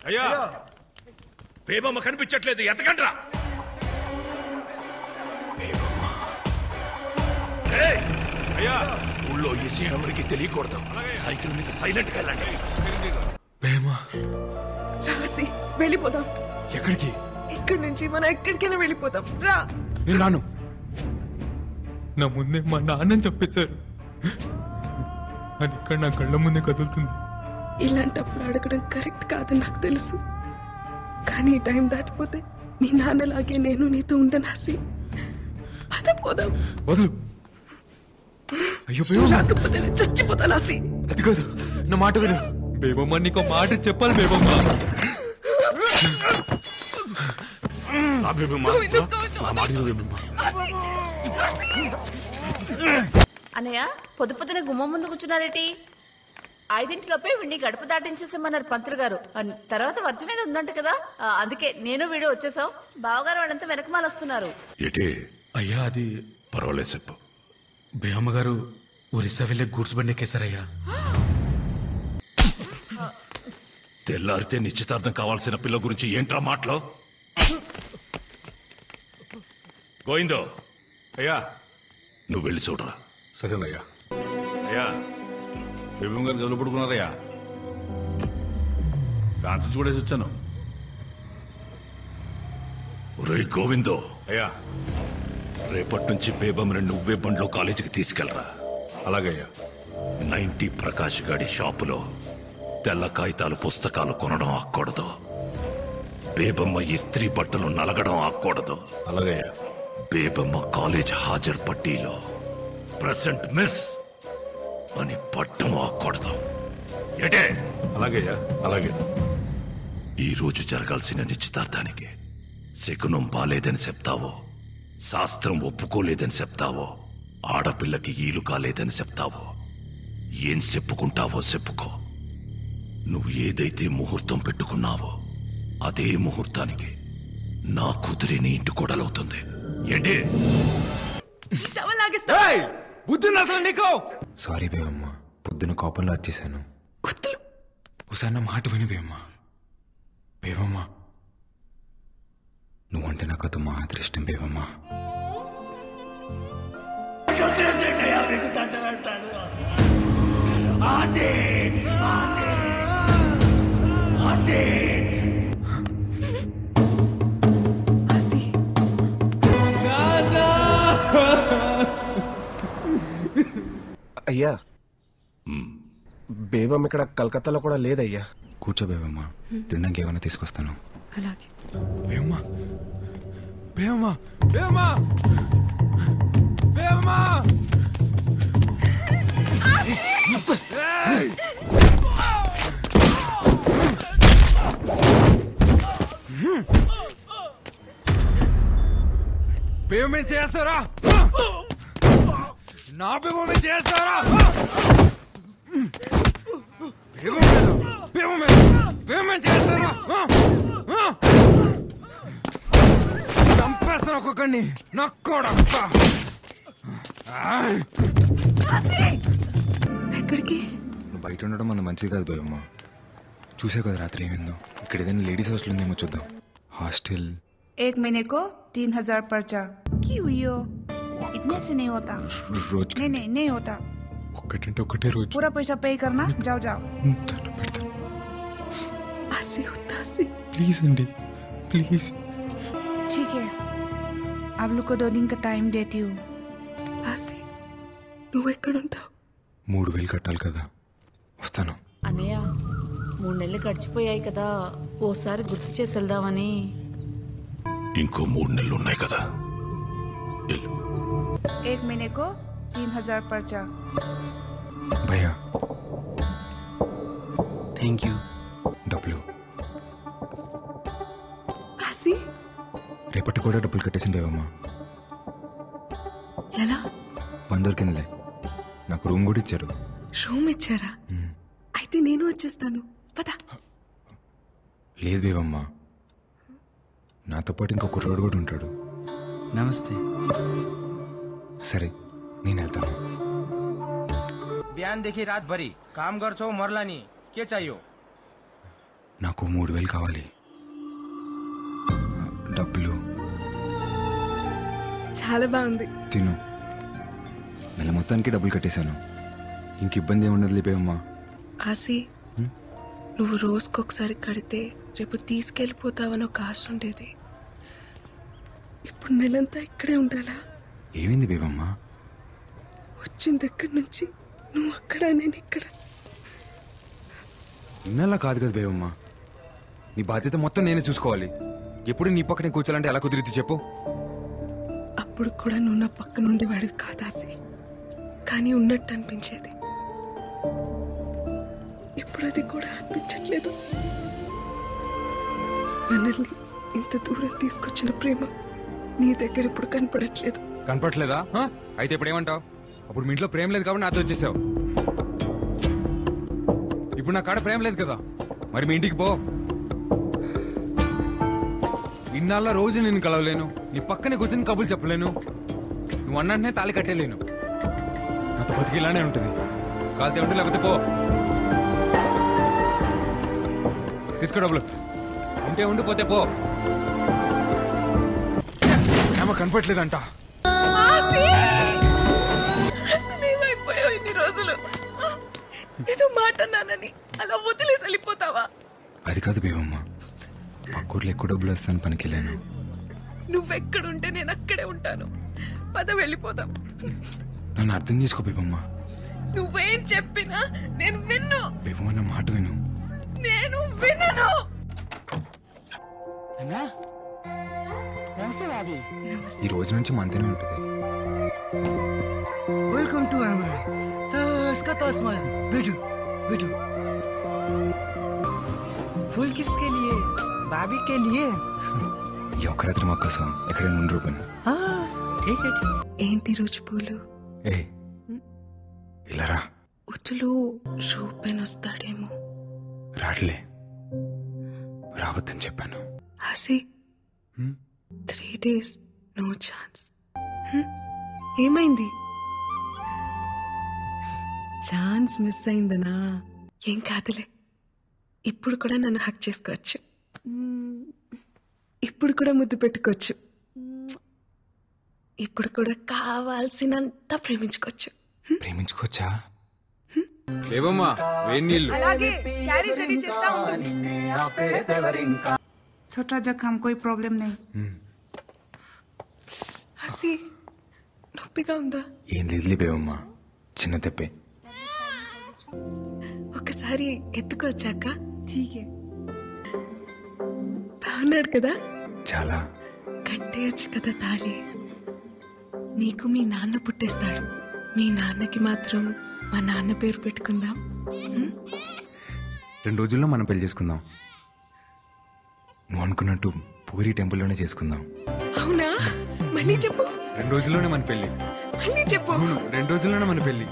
అయ్యా బేబమ్మ కనిపించట్లేదు, ఎతకండ్రా. అయ్యా ఊళ్ళో ఈ విషయం ఎవరికి తెలియకూడదు. సైకిల్ మీద సైలెంట్ గా వెళ్ళండి. రాసి వెళ్ళిపోదాం. ఎక్కడికి? ఇక్కడి నుంచి మనం ఎక్కడికైనా వెళ్ళిపోతాం. రా. నేను రాను. నా ముందే మా నాన్నని చెప్పేశారు. అది ఇక్కడ నా కళ్ళ ముందే కదులుతుంది. ఇలాంటప్పుడు అడగడం కరెక్ట్ కాదని నాకు తెలుసు, కానీ ఈ టైం దాటిపోతే మీ నాన్నలాగే నేను నీతో ఉండనాసి. పదపోదాం. వదులు. అయ్యో రాకపోతే నేను చచ్చిపోతానాసి. అది కాదు, నా మాట విను. బేబమ్మ నీకు మాట చెప్పాలి. బేబమ్మ అన్నయ్య పొద్దు పొద్దున గుమ్మం ముందు కూర్చున్నారేటి? 5 వీడిని గడప దాటించేసామన్నారు పంతులు గారు. తర్వాత వర్జం మీద ఉందంట కదా, అందుకే నేను వీడియో వచ్చేసాం. బావగారు వాళ్ళంతా వెనకమాల వస్తున్నారు. అయ్యా అది పర్వాలేదు చెప్పు. బేబమ్మ గారు ఒరిస్సా వెళ్ళే గూడ్స్ బండి ఎక్కేశారయ్యా. తెల్లారితే నిశ్చితార్థం కావాల్సిన పిల్ల గురించి ఏంట్రా మాటలో? గోయిందో అయ్యా నువ్వు వెళ్ళి చూడరా. సరేనయ్యా. అయ్యా బేబమ్మ గారు జోలు పడుకున్నారయ్యా. ఫ్యాన్స్ చూడేసి వచ్చాను. ఒరేయ్ గోవిందో, అయ్యా రేపటి నుంచి బేబమ్మని నువ్వే బండ్లో కాలేజీకి తీసుకెళ్లరా. అలాగయ్యా. 90 ప్రకాష్ గాడి షాపులో తెల్ల కాగితాలు పుస్తకాలు కొనడం ఆక్కూడదు. బేబమ్మ ఇస్త్రీ బట్టలు నలగడం ఆక్కూడదు. అలాగయ్యా. బేబమ్మ కాలేజ్ హాజరు పట్టీలో ప్రెసెంట్ మిస్ అని పట్టం ఆక్కూడదు. ఏటే? అలాగయ్యా. అలాగే. ఈ రోజు జరగాల్సిన నిశ్చితార్థానికి శకునం బాలేదని చెప్తావో, శాస్త్రం ఒప్పుకోలేదని చెప్తావో, ఆడపిల్లకి ఈలు కాలేదని చెప్తావో, ఏం చెప్పుకుంటావో చెప్పుకో. నువ్వు ఏదైతే ముహూర్తం పెట్టుకున్నావో అదే ముహూర్తానికి నా కూతురి నీ ఇంటి కోడలవుతుంది. ఏంటి? బుద్ధి అసలు నీకు? సారీ బేబమ్మ, పొద్దున కోపంలో వచ్చేసాను. ఒకసారి నా మాట విని బేబమ్మ. బేబమ్మ నువ్వంటే నాకు అది మా అదృష్టం బేబమ్మ. అయ్యా బేబమ్మ ఇక్కడ కలకత్తాలో కూడా లేదయ్యా. కూర్చో బేబమ్మ, తినడానికి ఏమైనా తీసుకొస్తాను. అలాగే. బేబమ్మ బేబమ్మ బేబమ్మ బేబమ్మ బేబమ్మ చేస్తారా? నా బేబమ్మ చేస్తారా? బేబమ్మ చేస్తారా? చంపేస్తాను ఒక్కొక్కడిని. నక్కోడక్క. ఎక్కడికి? నువ్వు బయట ఉండడం మన మంచిది కాదు బేబమ్మ. చూసావు కదా రాత్రి ఏమైందో. ఇక్కడ ఏదైనా లేడీస్ హాస్టల్ ఉందేమో చూద్దాం. హాస్టల్ 1 महीने को 3000 पर्चा। क्यों हुई हो? इतने से नहीं होता। रोज नहीं होता। ఒక్కటంటే ఒకటే రోజు. पूरा पैसा पे करना। जाओ ప్లీజ్ అండి, ప్లీజ్. ठीक है, आप लोग को 2 दिन का टाइम देती हूँ। నువ్వు ఎక్కడుంటావు? 3000 కట్టాలి కదా, వస్తాను. అన్నయ్య 3 నెలలు గడిచిపోయాయి కదా, ఓసారి గుర్తు చేసి వెళ్దామని. ఇంకో 3 నెలలు ఉన్నాయి కదా. 1 महीने को 3000 पर्चा। భయ్యా థ్యాంక్ యూ. డబ్బులు ఆసి రేపటి కూడా డబ్బులు కట్టేసింది బేబమ్మ. ఎలా? పని దొరికిందిలే, నాకు రూమ్ కూడా ఇచ్చారు. రూమ్ ఇచ్చారా? అయితే నేను వచ్చేస్తాను, పద. లేదు బేబమ్మ, నాతో పాటు ఇంకో కుర్రోడు కూడా ఉంటాడు. నమస్తే. సరే నేను వెళ్తాను. बिहानदेखि रातभरि काम गर्छौ मर्ला नि के चाहियो నాకు 3000 కావాలి డబ్బులు చాలా బాగుంది. తిను. నెల మొత్తానికి డబ్బులు కట్టేశాను. ఇంక ఇబ్బంది ఏముండదు లేపేవమ్మా. ఆసి నువ్వు రోజుకొకసారి కడితే రేపు తీసుకెళ్ళిపోతావని ఒక ఆశ ఉండేది. ఇప్పుడు నెలంతా ఇక్కడే ఉండాలా? ఏమైంది బేబమ్మా? వచ్చిన దగ్గర నుంచి నువ్వు అక్కడ నేను ఇక్కడ. ఇన్నలా కాదు కదా బేబమ్మా. నీ బాధ్యత మొత్తం నేనే చూసుకోవాలి. ఎప్పుడు నీ పక్కనే కూర్చోాలంటే ఎలా కుదిరిద్ది చెప్పు? అప్పుడు కూడా నువ్వు నా పక్కన ఉండేవాడివి కాదాసి, కానీ ఉన్నట్టు అనిపించేది. ఇప్పుడు అది కూడా అనిపించట్లేదు. మనల్ని ఇంత దూరం తీసుకొచ్చిన ప్రేమ నీ దగ్గర ఇప్పుడు కనపడట్లేదు. కనపట్లేదా? అయితే ఇప్పుడు ఏమంటావు? అప్పుడు మీ ఇంట్లో ప్రేమ లేదు కాబట్టి నాతో వచ్చేసావు. ఇప్పుడు నా కాడ ప్రేమ లేదు కదా, మరి మీ ఇంటికి పో. ఇన్నాళ్ళ రోజు నేను కలవలేను, నీ పక్కనే కూర్చొని కబుర్లు చెప్పలేను, నువ్వు అన్నంటనే తాళి కట్టేలేను. నాతో బతికి ఇలానే ఉంటుంది. కాలితే ఉంటే లేకపోతే పో. తీసుకో డబ్బులు. ఉంటే ఉండిపోతే పో. ఏమో కనపట్లేదంట. అసలేమైపోయావు ఇన్ని రోజులు? ఏదో మాట నానని అలా వదిలేసి వెళ్ళిపోతావా? అది కాదు బేవమ్మ, పక్కూర్లో ఎక్కువ డబ్బులు వస్తాను పనికి వెళ్ళాను. నువ్వెక్కడుంటే నేను అక్కడే ఉంటాను. పద వెళ్ళిపోదాం. నన్ను అర్థం చేసుకో బేబమ్మ. నువ్వేం చెప్పినా నేను విన్ను. బేబమ్మ నా మాట విను. నేను వినను. ఈ రోజు నుంచి మంతనే ఉంటుంది. वेलकम टू अमर इसका तो स्माइल बैठो बैठो फूल किसके लिए भाभी के लिए ఈ ఒక్క రాత్రి మా కోసం ఎక్కడైనా ఉండి రూపాను. हाँ ठीक है ठीक ఏంటి రుచి పూలు? ఏ ఇలారా. ఉతులు రూపెన్ వస్తాడేమో. రాట్లే, రావద్దని చెప్పాను. హసి 3 days నో ఛాన్స్. ఏమైంది? ఛాన్స్ మిస్ అయిందనా? ఏం కాదులే, ఇప్పుడు కూడా నన్ను హక్ చేసుకోవచ్చు, ఇప్పుడు కూడా ముద్దు పెట్టుకోవచ్చు, ఇప్పుడు కూడా కావాల్సినంత ప్రేమించుకోవచ్చు. ప్రేమించుకోవచ్చా? లేవమ్మా వేడి నీళ్ళు. छोटा जख्म कोई प्रॉब्लम नहीं. హసి నొప్పిగా ఉందా? ఏం లేదులే బేవమ్మా, చిన్న తెప్పే. ఒకసారి ఎత్తుకొచ్చాక ठीक है. బాగున్నాడు కదా? చాలా. కట్టేయచ్చు కదా తాళి. నీకు మీ నాన్న పుట్టేస్తాడు, మీ నాన్నకి మాత్రం మా నాన్న పేరు పెట్టుకుందాం. 2 రోజుల్లో మనం పెళ్లి చేసుకుందాం. నువ్వు అనుకున్నట్టు పూరి టెంపుల్లోనే చేసుకుందాం. అవునా? మళ్ళీ చెప్పు. 2 రోజుల్లోనే మన పెళ్లి. మళ్ళీ చెప్పు. 2 రోజుల్లోనే మన పెళ్లి.